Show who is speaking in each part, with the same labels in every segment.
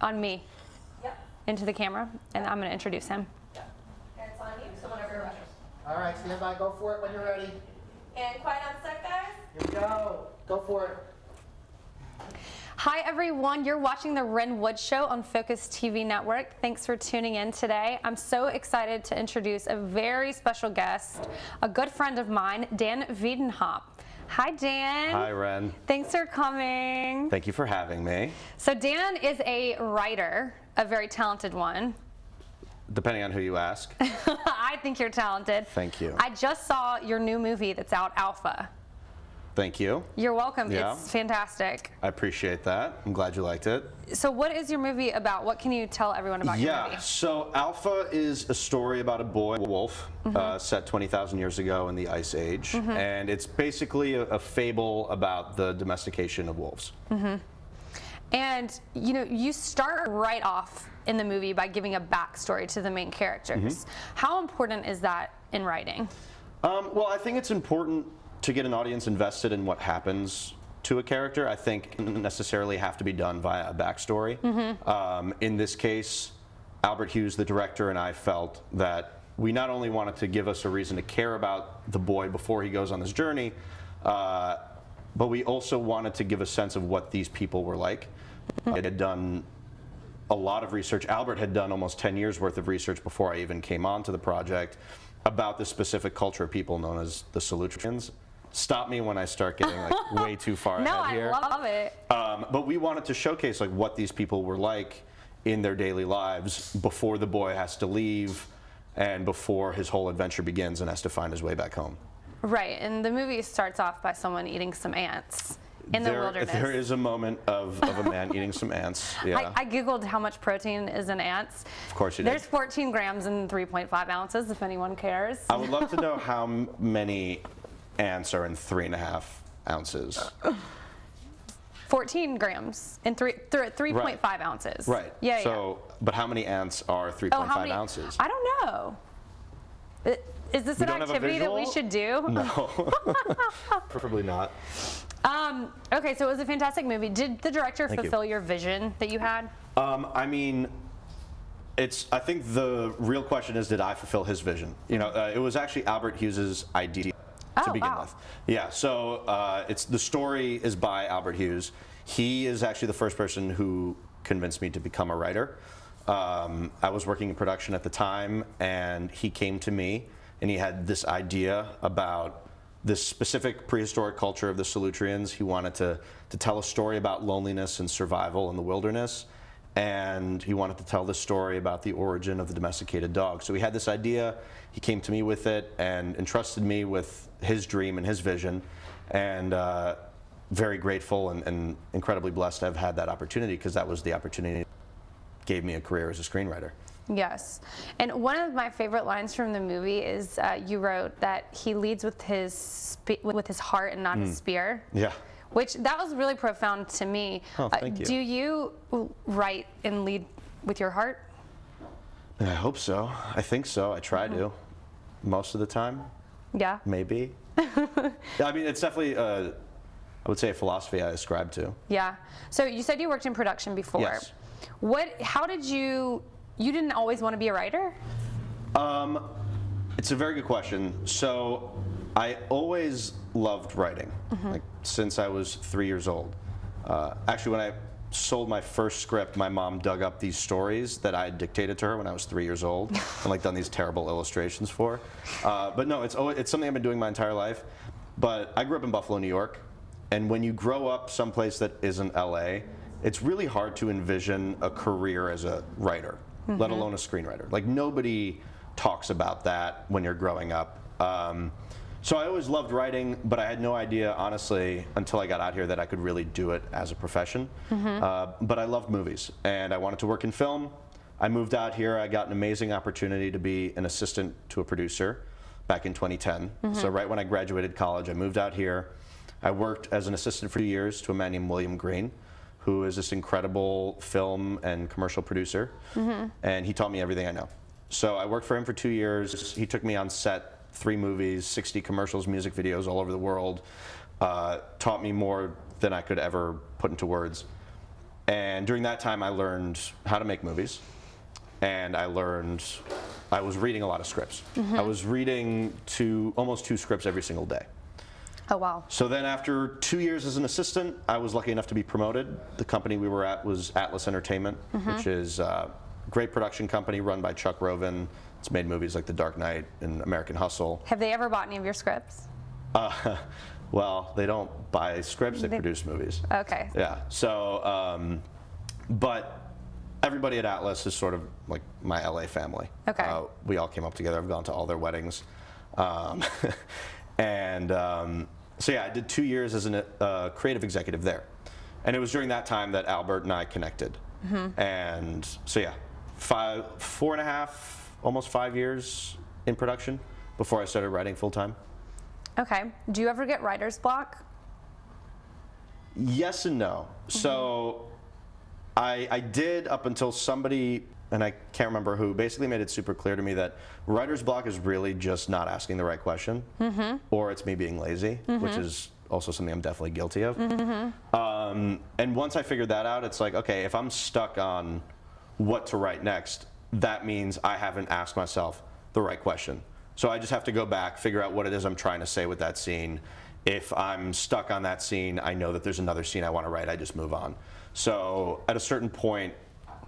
Speaker 1: on me.
Speaker 2: Yep.
Speaker 1: Into the camera, and I'm going to introduce him.
Speaker 2: Yep. And it's on you, so whenever you're ready.
Speaker 3: All right, stand by. Go for it when you're ready.
Speaker 2: And quiet on set, guys.
Speaker 3: Here we go. Go for it.
Speaker 1: Hi everyone, you're watching the Ren Wood Show on Focus TV Network. Thanks for tuning in today. I'm so excited to introduce a very special guest, a good friend of mine, Dan Wiedenhop. Hi Dan.
Speaker 4: Hi Ren.
Speaker 1: Thanks for coming.
Speaker 4: Thank you for having me.
Speaker 1: So Dan is a writer, a very talented one.
Speaker 4: Depending on who you ask.
Speaker 1: I think you're talented.
Speaker 4: Thank you.
Speaker 1: I just saw your new movie that's out, Alpha.
Speaker 4: Thank you.
Speaker 1: You're welcome.
Speaker 4: Yeah.
Speaker 1: It's fantastic.
Speaker 4: I appreciate that. I'm glad you liked it.
Speaker 1: So what is your movie about? What can you tell everyone about your movie?
Speaker 4: Yeah, so Alpha is a story about a boy, a wolf, set 20,000 years ago in the Ice Age. And it's basically a fable about the domestication of wolves.
Speaker 1: And you know, you start right off in the movie by giving a backstory to the main characters. How important is that in writing?
Speaker 4: Well, I think it's important to get an audience invested in what happens to a character. I think it doesn't necessarily have to be done via a backstory. In this case, Albert Hughes, the director, and I felt that we not only wanted to give us a reason to care about the boy before he goes on this journey, but we also wanted to give a sense of what these people were like. It had done a lot of research. Albert had done almost 10 years worth of research before I even came onto the project about the specific culture of people known as the Solutreans. Stop me when I start getting like way too far ahead here.
Speaker 1: No, I love it.
Speaker 4: But we wanted to showcase like what these people were like in their daily lives before the boy has to leave and before his whole adventure begins and has to find his way back home.
Speaker 1: Right, and the movie starts off by someone eating some ants in the wilderness.
Speaker 4: There is a moment of a man eating some ants. Yeah.
Speaker 1: I googled how much protein is in ants.
Speaker 4: Of course you did.
Speaker 1: There's 14 grams and 3.5 ounces, if anyone cares.
Speaker 4: I would love to know how many ants are in 3.5 ounces.
Speaker 1: 14 grams and 3.5 ounces.
Speaker 4: Right.
Speaker 1: Yeah.
Speaker 4: So, but how many ants are 3.5 ounces?
Speaker 1: I don't know. Is this an activity that we should do?
Speaker 4: No. Preferably not.
Speaker 1: Okay, so it was a fantastic movie. Did the director fulfill your vision that you had?
Speaker 4: I mean, I think the real question is, did I fulfill his vision? You know, it was actually Albert Hughes's idea to begin with. Yeah, so the story is by Albert Hughes. He is actually the first person who convinced me to become a writer. I was working in production at the time, and he came to me, and he had this idea about this specific prehistoric culture of the Solutreans. He wanted to tell a story about loneliness and survival in the wilderness, and he wanted to tell the story about the origin of the domesticated dog. So he had this idea, he came to me with it, and entrusted me with his dream and his vision, and very grateful and incredibly blessed to have had that opportunity, because that was the opportunity that gave me a career as a screenwriter.
Speaker 1: Yes, and one of my favorite lines from the movie is you wrote that he leads with his heart and not his spear.
Speaker 4: Yeah.
Speaker 1: Which that was really profound to me.
Speaker 4: Oh, thank you.
Speaker 1: Do you write and lead with your heart?
Speaker 4: I hope so. I think so. I try to, most of the time.
Speaker 1: Yeah.
Speaker 4: Maybe. I mean, it's definitely, I would say, a philosophy I ascribe to.
Speaker 1: Yeah. So you said you worked in production before.
Speaker 4: Yes.
Speaker 1: How did you didn't always want to be a writer?
Speaker 4: It's a very good question. So I always loved writing, like since I was 3 years old. Actually, when I sold my first script, my mom dug up these stories that I had dictated to her when I was 3 years old and like done these terrible illustrations for. But no, it's something I've been doing my entire life. But I grew up in Buffalo, New York, and when you grow up someplace that isn't LA, it's really hard to envision a career as a writer, let alone a screenwriter. Like, nobody talks about that when you're growing up. So I always loved writing, but I had no idea, honestly, until I got out here, that I could really do it as a profession. But I loved movies, and I wanted to work in film. I moved out here. I got an amazing opportunity to be an assistant to a producer back in 2010. So right when I graduated college, I moved out here. I worked as an assistant for 2 years to a man named William Green, who is this incredible film and commercial producer, and he taught me everything I know. So I worked for him for 2 years. He took me on set, 3 movies, 60 commercials, music videos all over the world, taught me more than I could ever put into words. And during that time, I learned how to make movies, and I was reading a lot of scripts. I was reading almost 2 scripts every single day.
Speaker 1: Oh, wow.
Speaker 4: So then after 2 years as an assistant, I was lucky enough to be promoted. The company we were at was Atlas Entertainment, which is a great production company run by Chuck Roven. It's made movies like The Dark Knight and American Hustle.
Speaker 1: Have they ever bought any of your scripts?
Speaker 4: Well, they don't buy scripts, they produce movies.
Speaker 1: Okay.
Speaker 4: Yeah, so, but everybody at Atlas is sort of like my LA family.
Speaker 1: Okay.
Speaker 4: We all came up together. I've gone to all their weddings. So yeah, I did 2 years as a creative executive there. And it was during that time that Albert and I connected. And so yeah, 4.5, almost 5 years in production before I started writing full time.
Speaker 1: Okay. Do you ever get writer's block?
Speaker 4: Yes and no. So I did up until somebody, and I can't remember who, basically made it super clear to me that writer's block is really just not asking the right question, or it's me being lazy, which is also something I'm definitely guilty of. And once I figured that out, it's like, okay, if I'm stuck on what to write next, that means I haven't asked myself the right question. So I just have to go back, figure out what it is I'm trying to say with that scene. If I'm stuck on that scene, I know that there's another scene I want to write, I just move on. So at a certain point,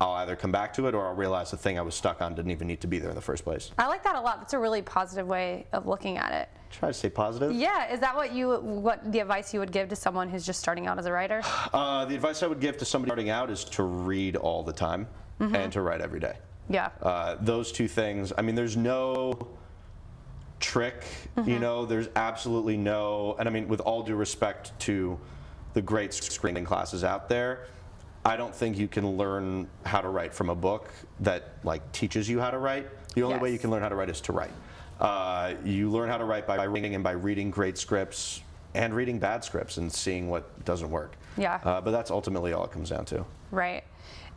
Speaker 4: I'll either come back to it or I'll realize the thing I was stuck on didn't even need to be there in the first place.
Speaker 1: I like that a lot. That's a really positive way of looking at it.
Speaker 4: Try to stay positive.
Speaker 1: Yeah, is that what the advice you would give to someone who's just starting out as a writer?
Speaker 4: The advice I would give to somebody starting out is to read all the time and to write every day.
Speaker 1: Yeah.
Speaker 4: Those two things, I mean, there's no trick, you know, there's absolutely no, and I mean, with all due respect to the great screening classes out there, I don't think you can learn how to write from a book that like teaches you how to write. The only way you can learn how to write is to write. You learn how to write by reading, and by reading great scripts and reading bad scripts and seeing what doesn't work.
Speaker 1: Yeah.
Speaker 4: But that's ultimately all it comes down to.
Speaker 1: Right.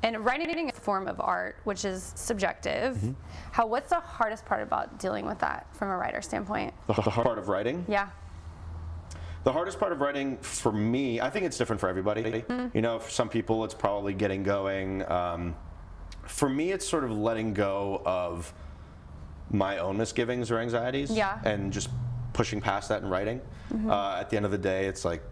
Speaker 1: And writing is a form of art, which is subjective. What's the hardest part about dealing with that from a writer standpoint?
Speaker 4: The hard part of writing?
Speaker 1: Yeah.
Speaker 4: The hardest part of writing for me, I think it's different for everybody. You know, for some people it's probably getting going. For me, it's sort of letting go of my own misgivings or anxieties and just pushing past that and writing. At the end of the day, it's like,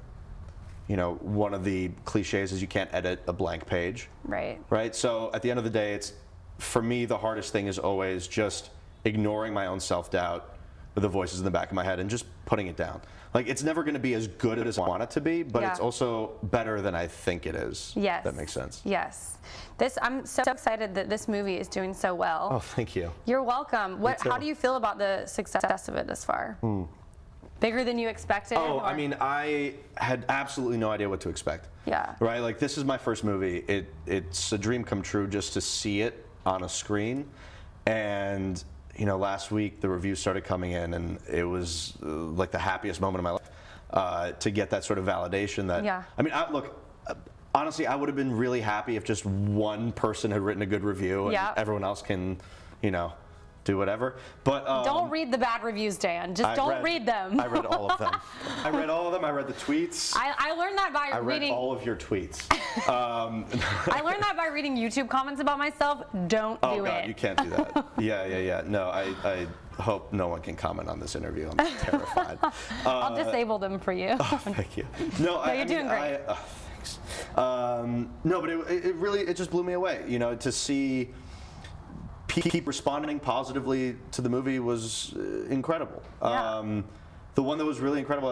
Speaker 4: you know, one of the cliches is you can't edit a blank page.
Speaker 1: Right.
Speaker 4: Right? So at the end of the day, it's, for me, the hardest thing is always just ignoring my own self-doubt with the voices in the back of my head and just putting it down. Like, it's never going to be as good as I want it to be, but it's also better than I think it is.
Speaker 1: Yes.
Speaker 4: That makes sense.
Speaker 1: Yes. I'm so excited that this movie is doing so well.
Speaker 4: Oh, thank you.
Speaker 1: You're welcome. How do you feel about the success of it thus far? Bigger than you expected?
Speaker 4: Oh, I mean, I had absolutely no idea what to expect.
Speaker 1: Yeah.
Speaker 4: Right? Like, this is my first movie. It's a dream come true just to see it on a screen. And, you know, last week the reviews started coming in, and it was like the happiest moment of my life to get that sort of validation that, I mean, look, honestly, I would have been really happy if just one person had written a good review and everyone else can, you know, do whatever. But
Speaker 1: don't read the bad reviews, Dan. Just don't read them.
Speaker 4: I read all of them. I read all of them. I read the tweets.
Speaker 1: I learned that by reading.
Speaker 4: I read all of your tweets.
Speaker 1: I learned that by reading YouTube comments about myself. Don't do it.
Speaker 4: Oh God, you can't do that. Yeah. No, I hope no one can comment on this interview. I'm terrified.
Speaker 1: I'll disable them for you.
Speaker 4: Oh, thank you. No,
Speaker 1: you're doing great.
Speaker 4: Thanks. No, but it really just blew me away. You know, to see keep responding positively to the movie was incredible. The one that was really incredible,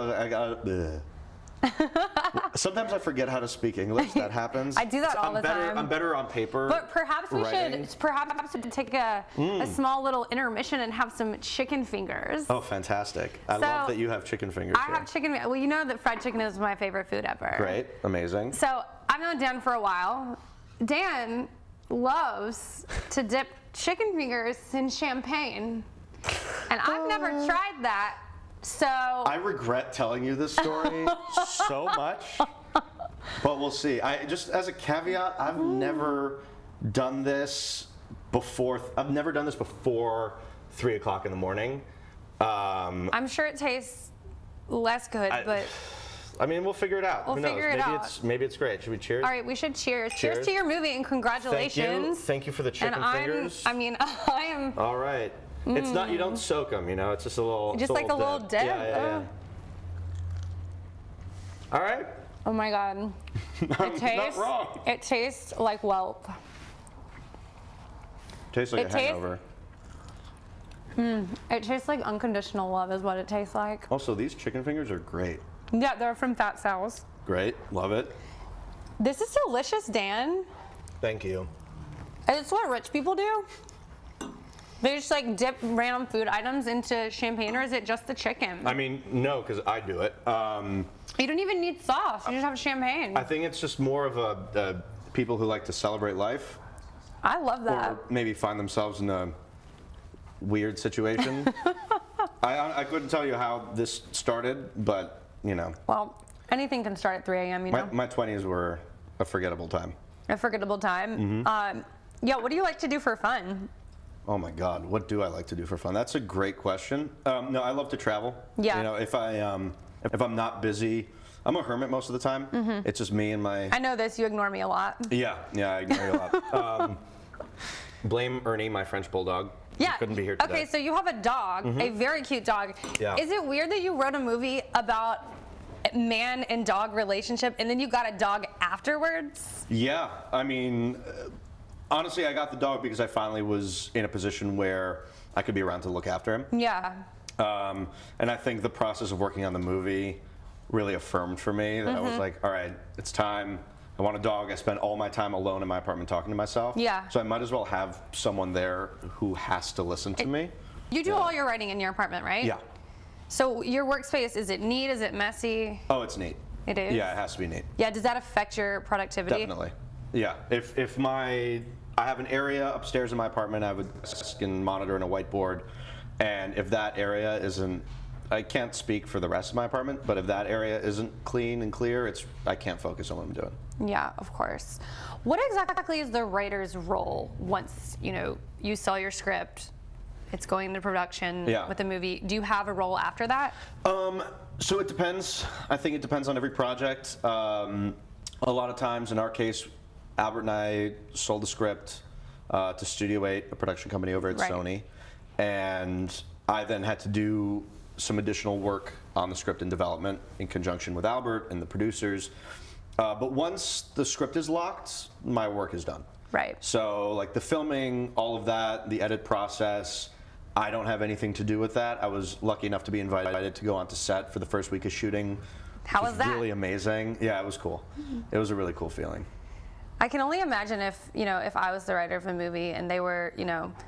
Speaker 4: sometimes I forget how to speak English. That happens.
Speaker 1: I do that all the time.
Speaker 4: I'm better on paper.
Speaker 1: But perhaps we should take a small little intermission and have some chicken fingers.
Speaker 4: Oh, fantastic. I love that you have chicken fingers.
Speaker 1: I have chicken. Well, you know that fried chicken is my favorite food ever.
Speaker 4: Great. Amazing.
Speaker 1: So I've known Dan for a while. Dan loves to dip chicken fingers in champagne, and I've never tried that. So
Speaker 4: I regret telling you this story so much, but we'll see. Just as a caveat, I've never done this before. I've never done this before 3 o'clock in the morning.
Speaker 1: I'm sure it tastes less good, but
Speaker 4: I mean, we'll figure it out.
Speaker 1: We'll
Speaker 4: Who knows?
Speaker 1: figure it
Speaker 4: Maybe
Speaker 1: out.
Speaker 4: maybe it's great. Should we cheers?
Speaker 1: All right, we should cheers. Cheers
Speaker 4: Cheers.
Speaker 1: to your movie and congratulations.
Speaker 4: Thank you for the chicken
Speaker 1: and
Speaker 4: fingers.
Speaker 1: I am
Speaker 4: All right. It's not. You don't soak them. You know, it's just a little.
Speaker 1: just like a little dip.
Speaker 4: Yeah. All right.
Speaker 1: Oh my god.
Speaker 4: I'm
Speaker 1: It tastes.
Speaker 4: not wrong.
Speaker 1: It tastes like whelp.
Speaker 4: Tastes like
Speaker 1: It
Speaker 4: a
Speaker 1: tastes-
Speaker 4: hangover.
Speaker 1: It tastes like unconditional love is what it tastes like.
Speaker 4: Also, these chicken fingers are great.
Speaker 1: Yeah, they're from Fat Sal's.
Speaker 4: Great. Love it.
Speaker 1: This is delicious, Dan.
Speaker 4: Thank you.
Speaker 1: It's what rich people do. They just like dip random food items into champagne, or is it just the chicken?
Speaker 4: I mean, no, because I do it.
Speaker 1: You don't even need sauce. You just have champagne.
Speaker 4: I think it's just more of a people who like to celebrate life,
Speaker 1: I love that.
Speaker 4: or maybe find themselves in a weird situation. I couldn't tell you how this started, but you know,
Speaker 1: Well, anything can start at 3 a.m., you know?
Speaker 4: my 20s were a forgettable time.
Speaker 1: A forgettable time.
Speaker 4: Mm-hmm.
Speaker 1: Yeah, what do you like to do for fun?
Speaker 4: Oh my God, what do I like to do for fun? That's a great question. No, I love to travel.
Speaker 1: Yeah.
Speaker 4: You know, if I'm not busy, I'm a hermit most of the time. It's just me and my.
Speaker 1: I know this, you ignore me a lot.
Speaker 4: Yeah, I ignore you a lot. Blame Ernie, my French bulldog.
Speaker 1: Yeah.
Speaker 4: He couldn't be here today.
Speaker 1: Okay, so you have a dog, a very cute dog.
Speaker 4: Yeah.
Speaker 1: Is it weird that you wrote a movie about man and dog relationship and then you got a dog afterwards?
Speaker 4: Yeah, I mean, honestly, I got the dog because I finally was in a position where I could be around to look after him.
Speaker 1: Yeah.
Speaker 4: And I think the process of working on the movie really affirmed for me that I was like, all right, it's time. I want a dog. I spend all my time alone in my apartment talking to myself.
Speaker 1: Yeah.
Speaker 4: So I might as well have someone there who has to listen to me.
Speaker 1: You do all your writing in your apartment, right?
Speaker 4: Yeah.
Speaker 1: So your workspace, is it neat? Is it messy?
Speaker 4: Oh, it's neat.
Speaker 1: It is?
Speaker 4: Yeah, it has to be neat.
Speaker 1: Yeah, does that affect your productivity?
Speaker 4: Definitely. Yeah. If I have an area upstairs in my apartment, I have a desk and monitor and a whiteboard, and if that area isn't, I can't speak for the rest of my apartment, but if that area isn't clean and clear, I can't focus on what I'm doing.
Speaker 1: Yeah, of course. What exactly is the writer's role once, you sell your script, it's going into production with the movie? Do you have a role after that?
Speaker 4: So it depends. I think it depends on every project. A lot of times, in our case, Albert and I sold the script to Studio 8, a production company over at
Speaker 1: Right.
Speaker 4: Sony, and I then had to do some additional work on the script and development in conjunction with Albert and the producers. But once the script is locked, my work is done.
Speaker 1: Right.
Speaker 4: So like the filming, all of that, the edit process, I don't have anything to do with that. I was lucky enough to be invited to go onto set for the first week of shooting.
Speaker 1: How
Speaker 4: which
Speaker 1: was that?
Speaker 4: Really amazing. Yeah, it was cool. It was a really cool feeling.
Speaker 1: I can only imagine if I was the writer of a movie and they were,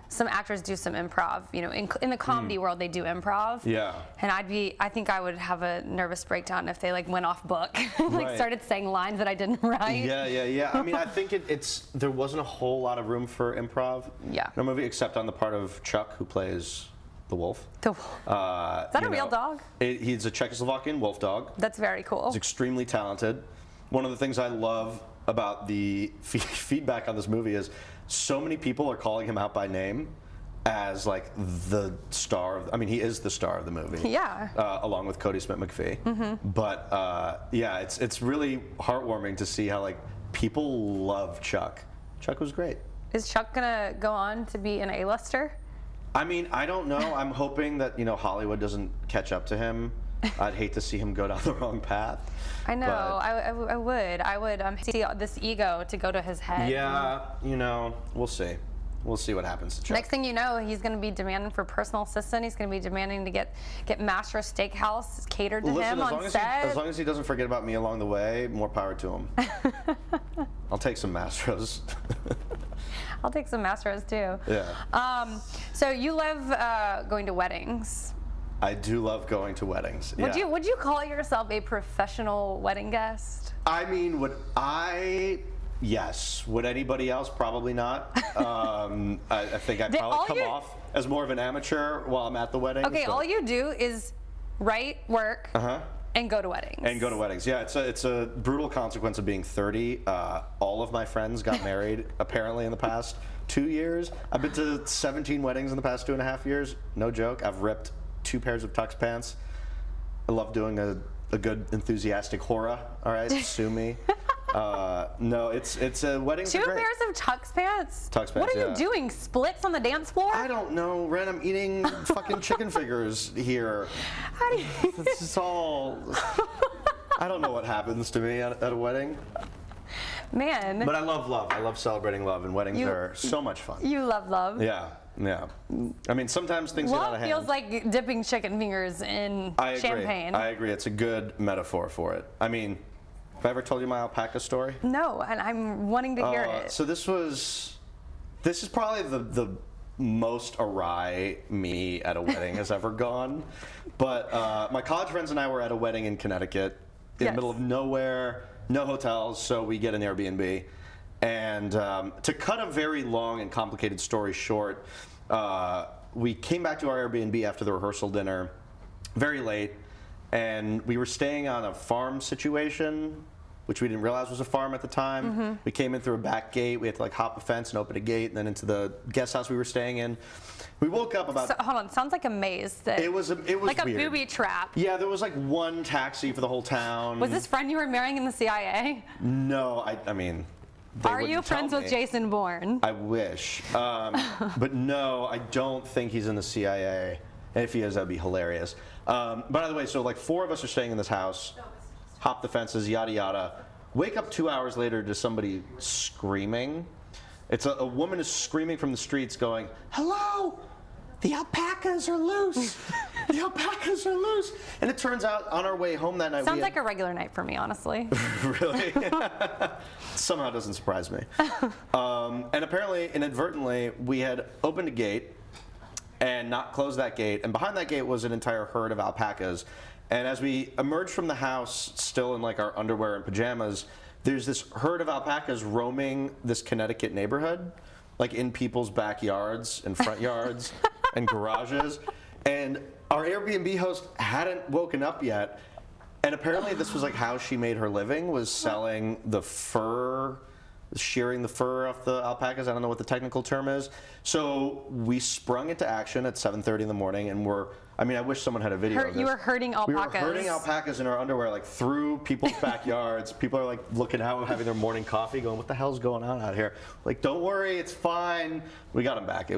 Speaker 1: some actors do some improv, in the comedy world they do improv.
Speaker 4: Yeah.
Speaker 1: And I think I would have a nervous breakdown if they went off book,
Speaker 4: Right.
Speaker 1: started saying lines that I didn't write.
Speaker 4: Yeah. I mean, I think there wasn't a whole lot of room for improv
Speaker 1: Yeah.
Speaker 4: in the movie, except on the part of Chuck, who plays the wolf.
Speaker 1: Is that a real dog?
Speaker 4: He's a Czechoslovakian wolf dog.
Speaker 1: That's very cool.
Speaker 4: He's extremely talented. One of the things I love about the feedback on this movie is so many people are calling him out by name as like the star I mean, he is the star of the movie.
Speaker 1: Yeah.
Speaker 4: Along with Cody Smith-McPhee. But yeah, it's really heartwarming to see how like people love Chuck. Chuck was great.
Speaker 1: Is Chuck gonna go on to be an A-lister?
Speaker 4: I mean, I don't know. I'm hoping that Hollywood doesn't catch up to him. I'd hate to see him go down the wrong path.
Speaker 1: I know.
Speaker 4: But,
Speaker 1: I would see this ego to go to his head.
Speaker 4: yeah, we'll see. We'll see what happens to Chuck.
Speaker 1: Next thing you know, he's going to be demanding for personal assistant. He's going to be demanding to get Master Steakhouse catered to him on set.
Speaker 4: As long as he doesn't forget about me along the way, more power to him. I'll take some Mastros.
Speaker 1: I'll take some Mastros too.
Speaker 4: Yeah.
Speaker 1: So you love going to weddings.
Speaker 4: I do love going to weddings.
Speaker 1: Would you call yourself a professional wedding guest?
Speaker 4: I mean, yes. Would anybody else? Probably not. I think I'd probably come off as more of an amateur while I'm at the wedding.
Speaker 1: Okay, all you do is write, work, and go to weddings.
Speaker 4: And go to weddings. Yeah, it's a brutal consequence of being 30. All of my friends got married apparently in the past 2 years. I've been to 17 weddings in the past 2.5 years. No joke. I've ripped 2 pairs of tux pants. I love doing a a good enthusiastic hora. All right, sue me. No, it's a wedding.
Speaker 1: Two pairs of tux pants?
Speaker 4: Tux pants,
Speaker 1: What are
Speaker 4: yeah.
Speaker 1: you doing? Splits on the dance floor?
Speaker 4: I don't know, Ren. I'm eating fucking chicken fingers here.
Speaker 1: How do you...
Speaker 4: This is all. I don't know what happens to me at a wedding.
Speaker 1: Man.
Speaker 4: But I love love. I love celebrating love, and weddings
Speaker 1: You-
Speaker 4: are so much fun.
Speaker 1: You love love.
Speaker 4: Yeah, yeah. I mean, sometimes things get out
Speaker 1: Love
Speaker 4: of hand.
Speaker 1: feels like dipping chicken fingers in
Speaker 4: I agree.
Speaker 1: champagne.
Speaker 4: I agree. It's a good metaphor for it. I mean, have I ever told you my alpaca story?
Speaker 1: No, and I'm wanting to hear it.
Speaker 4: So this is probably the most awry me at a wedding has ever gone. But my college friends and I were at a wedding in Connecticut, in
Speaker 1: Yes.
Speaker 4: the middle of nowhere, no hotels, so we get an Airbnb. And to cut a very long and complicated story short, we came back to our Airbnb after the rehearsal dinner, very late, and we were staying on a farm situation, which we didn't realize was a farm at the time.
Speaker 1: Mm-hmm.
Speaker 4: We came in through a back gate. We had to like hop a fence and open a gate, and then into the guest house we were staying in. We woke up about.
Speaker 1: So, hold on, sounds like a maze. That,
Speaker 4: it was
Speaker 1: like
Speaker 4: weird.
Speaker 1: a booby trap.
Speaker 4: Yeah, there was like one taxi for the whole town.
Speaker 1: Was this friend you were marrying in the CIA?
Speaker 4: No, I mean. They
Speaker 1: Are you
Speaker 4: wouldn't tell
Speaker 1: friends with
Speaker 4: me.
Speaker 1: Jason Bourne?
Speaker 4: I wish. But no, I don't think he's in the CIA. And if he is, that'd be hilarious. By the way, so like 4 of us are staying in this house, hop the fences, yada yada. Wake up 2 hours later to somebody screaming. It's a woman is screaming from the streets going, "Hello! The alpacas are loose! The alpacas are loose!" And it turns out on our way home that night
Speaker 1: Sounds
Speaker 4: we
Speaker 1: like a regular night for me, honestly.
Speaker 4: Really? Somehow doesn't surprise me. And apparently, inadvertently, we had opened a gate and not closed that gate. And behind that gate was an entire herd of alpacas. And as we emerged from the house, still in like our underwear and pajamas, there's this herd of alpacas roaming this Connecticut neighborhood, like in people's backyards and front yards and garages. And our Airbnb host hadn't woken up yet. And apparently this was like how she made her living, was selling the fur, shearing the fur off the alpacas. I don't know what the technical term is. So we sprung into action at 7:30 in the morning, and I wish someone had a video of this.
Speaker 1: You were herding
Speaker 4: We
Speaker 1: alpacas.
Speaker 4: were herding alpacas in our underwear, like through people's backyards. People are like looking out, having their morning coffee, going, "What the hell's going on out here?" Like, don't worry, it's fine. We got them back.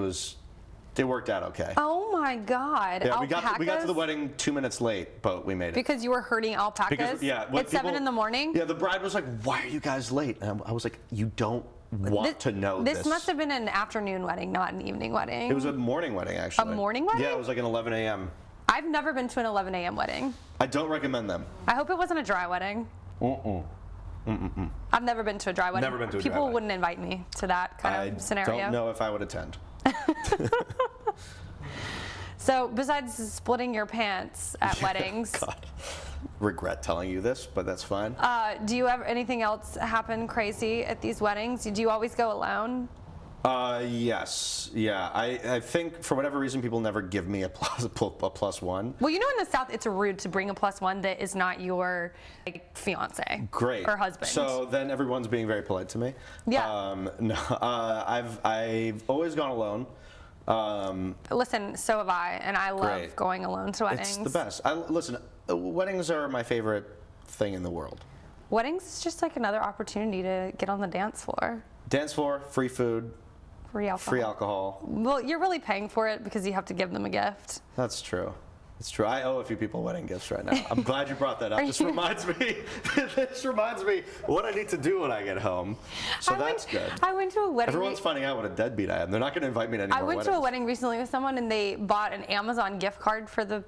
Speaker 4: It worked out okay.
Speaker 1: Oh my God!
Speaker 4: Yeah,
Speaker 1: Alpacas?
Speaker 4: we got to the wedding 2 minutes late, but we made it.
Speaker 1: Because you were herding alpacas.
Speaker 4: When
Speaker 1: At 7 in the morning.
Speaker 4: Yeah, the bride was like, "Why are you guys late?" And I was like, "You don't want to know this."
Speaker 1: This must have been an afternoon wedding, not an evening wedding.
Speaker 4: It was a morning wedding, actually.
Speaker 1: A morning wedding?
Speaker 4: Yeah, it was like an 11 a.m.
Speaker 1: I've never been to an 11 a.m. wedding.
Speaker 4: I don't recommend them.
Speaker 1: I hope it wasn't a dry wedding. I've never been to a dry wedding.
Speaker 4: Never been to a dry
Speaker 1: People
Speaker 4: wedding.
Speaker 1: wouldn't invite me to that kind of scenario.
Speaker 4: I don't know if I would attend.
Speaker 1: So besides splitting your pants at weddings,
Speaker 4: God. Regret telling you this, but that's fine.
Speaker 1: do you have anything else happen crazy at these weddings? Do you always go alone?
Speaker 4: Yes. Yeah. I think for whatever reason people never give me a plus one.
Speaker 1: Well, you know, in the South, it's rude to bring a +1 that is not your fiance,
Speaker 4: Great.
Speaker 1: or husband.
Speaker 4: So then everyone's being very polite to me.
Speaker 1: Yeah.
Speaker 4: No. I've always gone alone.
Speaker 1: Listen, so have I, and I love
Speaker 4: Great.
Speaker 1: going alone to weddings.
Speaker 4: It's the best. Listen, weddings are my favorite thing in the world.
Speaker 1: Weddings is just like another opportunity to get on the dance floor.
Speaker 4: Dance floor, free food,
Speaker 1: Free alcohol.
Speaker 4: free alcohol.
Speaker 1: Well, you're really paying for it because you have to give them a gift.
Speaker 4: That's true. It's true. I owe a few people wedding gifts right now. I'm glad you brought that up. This reminds me. This reminds me what I need to do when I get home. So that's good.
Speaker 1: I went to a wedding.
Speaker 4: Everyone's finding out what a deadbeat I am. They're not going to invite me to any
Speaker 1: I
Speaker 4: more
Speaker 1: went
Speaker 4: weddings.
Speaker 1: to a wedding recently with someone, and they bought an Amazon gift card for the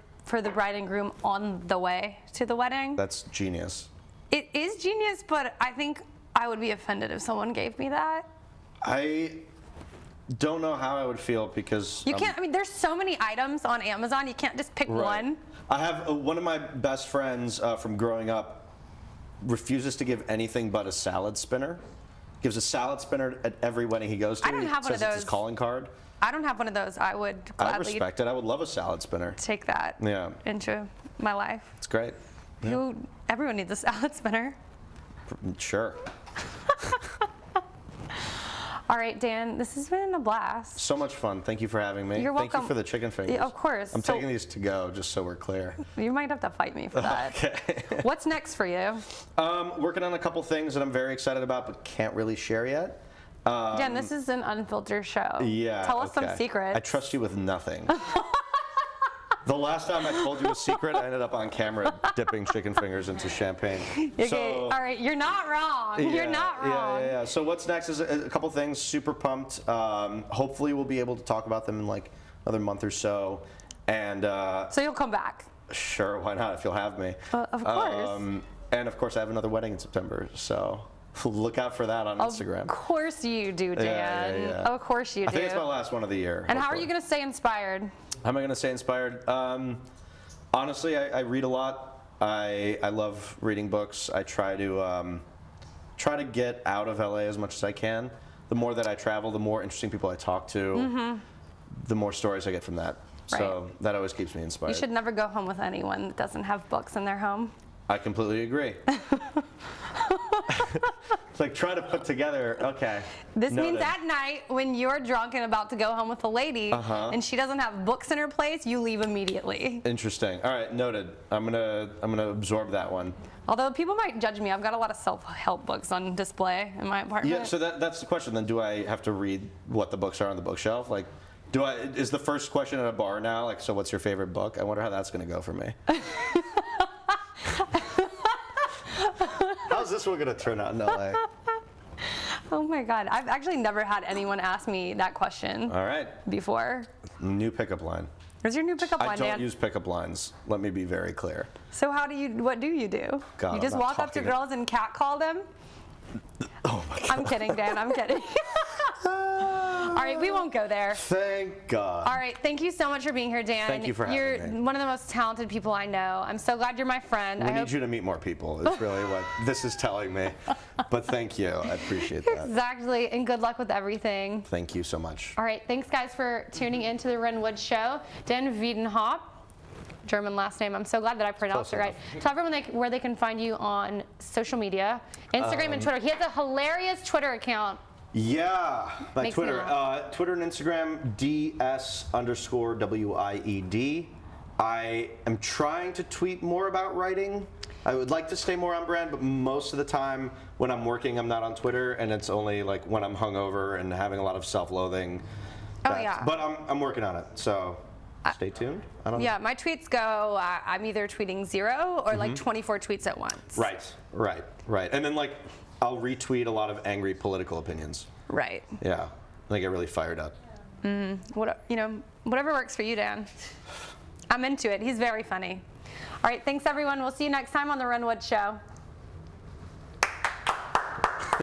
Speaker 1: bride and groom on the way to the wedding.
Speaker 4: That's genius.
Speaker 1: It is genius, but I think I would be offended if someone gave me that.
Speaker 4: I don't know how I would feel because
Speaker 1: You can't. I mean, there's so many items on Amazon. You can't just pick one.
Speaker 4: I have one of my best friends from growing up refuses to give anything but a salad spinner. Gives a salad spinner at every wedding he goes to.
Speaker 1: I don't have one of
Speaker 4: Says it's his
Speaker 1: those.
Speaker 4: calling card.
Speaker 1: I don't have one of those. I would
Speaker 4: I
Speaker 1: gladly
Speaker 4: respect it. I would love a salad spinner.
Speaker 1: take that
Speaker 4: Yeah.
Speaker 1: into my life.
Speaker 4: It's great.
Speaker 1: Everyone needs a salad spinner.
Speaker 4: Sure.
Speaker 1: All All right, Dan, this has been a blast.
Speaker 4: So much fun. Thank you for having me.
Speaker 1: You're welcome.
Speaker 4: Thank you for the chicken fingers.
Speaker 1: Yeah, of course.
Speaker 4: I'm
Speaker 1: So-
Speaker 4: taking these to go, just so we're clear.
Speaker 1: You might have to fight me for that.
Speaker 4: Okay.
Speaker 1: What's next for you?
Speaker 4: Working on a couple things that I'm very excited about, but can't really share yet.
Speaker 1: Dan, this is an unfiltered show.
Speaker 4: Yeah.
Speaker 1: Tell us some
Speaker 4: okay.
Speaker 1: secrets.
Speaker 4: I trust you with nothing. The last time I told you a secret, I ended up on camera dipping chicken fingers into champagne.
Speaker 1: Okay, all right, you're not wrong. You're not wrong.
Speaker 4: Yeah. So what's next is a couple things. Super pumped. Hopefully we'll be able to talk about them in like another month or so. And
Speaker 1: So you'll come back.
Speaker 4: sure, why not? If you'll have me.
Speaker 1: Of course.
Speaker 4: And of course, I have another wedding in September. So look out for that on Instagram.
Speaker 1: Of course you do, Dan.
Speaker 4: yeah.
Speaker 1: Of course you do.
Speaker 4: I think it's my last one of the year.
Speaker 1: And how are
Speaker 4: hopefully.
Speaker 1: you going to stay inspired?
Speaker 4: How am I going to stay inspired? Honestly, I read a lot. I love reading books. I try to get out of LA as much as I can. The more that I travel, the more interesting people I talk to, the more stories I get from that. So that always keeps me inspired.
Speaker 1: You should never go home with anyone that doesn't have books in their home.
Speaker 4: I completely agree. It's like trying to put together, okay.
Speaker 1: This means
Speaker 4: noted.
Speaker 1: at night when you're drunk and about to go home with a lady and she doesn't have books in her place, you leave immediately.
Speaker 4: Interesting. All right, noted. I'm gonna absorb that one.
Speaker 1: Although people might judge me, I've got a lot of self-help books on display in my apartment.
Speaker 4: Yeah. So that's the question. Then, do I have to read what the books are on the bookshelf? Like, is the first question at a bar now? Like, so what's your favorite book? I wonder how that's gonna go for me. How's this one gonna turn out in LA?
Speaker 1: Oh my God, I've actually never had anyone ask me that question
Speaker 4: All right.
Speaker 1: before.
Speaker 4: New pickup line.
Speaker 1: Where's your new pickup
Speaker 4: I
Speaker 1: line,
Speaker 4: don't
Speaker 1: Dan?
Speaker 4: use pickup lines. Let me be very clear.
Speaker 1: So what do you do?
Speaker 4: God,
Speaker 1: you
Speaker 4: I'm
Speaker 1: just
Speaker 4: not
Speaker 1: walk up to
Speaker 4: talking
Speaker 1: girls and catcall them?
Speaker 4: Oh my God.
Speaker 1: I'm kidding, Dan, I'm kidding. All right, we won't go there.
Speaker 4: Thank God.
Speaker 1: All right, thank you so much for being here, Dan.
Speaker 4: Thank you for having
Speaker 1: You're
Speaker 4: me.
Speaker 1: one of the most talented people I know. I'm so glad you're my friend.
Speaker 4: We
Speaker 1: I
Speaker 4: need
Speaker 1: hope
Speaker 4: you to meet more people. It's really what this is telling me. But thank you. I appreciate that.
Speaker 1: Exactly, and good luck with everything.
Speaker 4: Thank you so much.
Speaker 1: All right, thanks guys for tuning in to the Ren Wood Show. Dan Wiedenhop, German last name. I'm so glad that I pronounced it
Speaker 4: Close
Speaker 1: right. Tell everyone where they can find you on social media, Instagram and Twitter. He has a hilarious Twitter account.
Speaker 4: Yeah, my
Speaker 1: Makes me
Speaker 4: Twitter.
Speaker 1: laugh.
Speaker 4: Twitter and Instagram, DS_WIED. I am trying to tweet more about writing. I would like to stay more on brand, but most of the time when I'm working, I'm not on Twitter, and it's only like when I'm hungover and having a lot of self-loathing.
Speaker 1: Oh, yeah.
Speaker 4: But I'm working on it, so stay tuned. I don't know.
Speaker 1: Yeah, my tweets go, I'm either tweeting 0 or like 24 tweets at once.
Speaker 4: Right. And then like I'll retweet a lot of angry political opinions.
Speaker 1: Right.
Speaker 4: Yeah, I get really fired up.
Speaker 1: Whatever works for you, Dan. I'm into it. He's very funny. All right, thanks everyone. We'll see you next time on the Ren Wood Show.